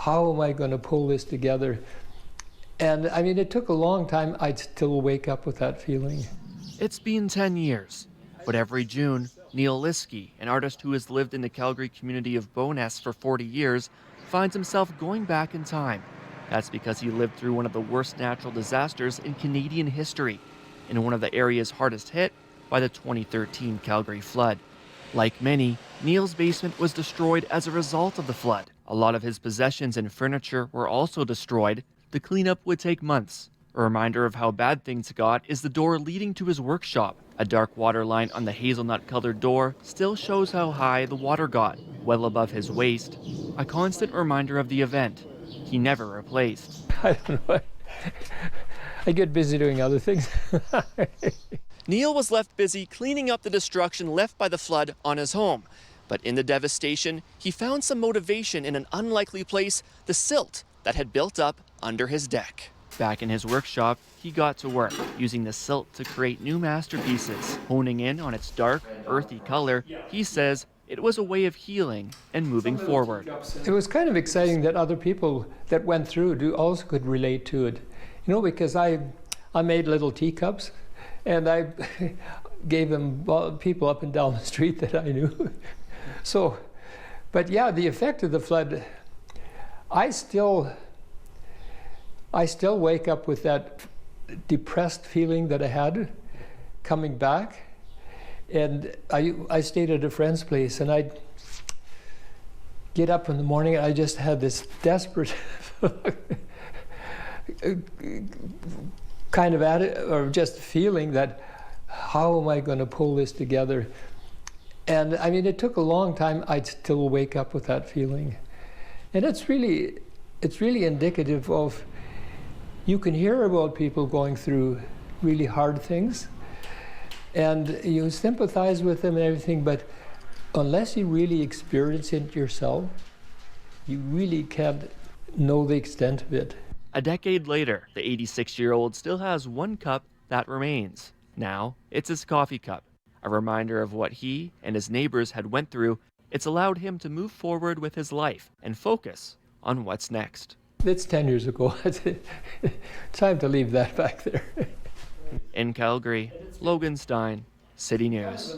how am I going to pull this together? And I mean, it took a long time. I'd still wake up with that feeling. It's been 10 years, but every June, Neil Liskey, an artist who has lived in the Calgary community of Bowness for 40 years, finds himself going back in time. That's because he lived through one of the worst natural disasters in Canadian history, in one of the areas hardest hit by the 2013 Calgary flood. Like many, Neil's basement was destroyed as a result of the flood. A lot of his possessions and furniture were also destroyed. The cleanup would take months. A reminder of how bad things got is the door leading to his workshop. A dark water line on the hazelnut-colored door still shows how high the water got, well above his waist. A constant reminder of the event he never replaced. I don't know. I get busy doing other things. Neil was left busy cleaning up the destruction left by the flood on his home. But in the devastation, he found some motivation in an unlikely place, the silt that had built up under his deck. Back in his workshop, he got to work, using the silt to create new masterpieces. Honing in on its dark, earthy color, he says it was a way of healing and moving forward. It was kind of exciting that other people that went through also could relate to it. You know, because I made little teacups, and I gave them people up and down the street that I knew. So, but yeah, the effect of the flood, I still wake up with that depressed feeling that I had coming back. And I stayed at a friend's place, and I'd get up in the morning, and I just had this desperate kind of or just feeling that, how am I going to pull this together? And I mean, it took a long time. I'd still wake up with that feeling. And it's really indicative of, you can hear about people going through really hard things, and you sympathize with them and everything, but unless you really experience it yourself, you really can't know the extent of it. A decade later, the 86-year-old still has one cup that remains. Now, it's his coffee cup, a reminder of what he and his neighbors had went through. It's allowed him to move forward with his life and focus on what's next. It's 10 years ago. Time to leave that back there. In Calgary, Logan Stein, City News.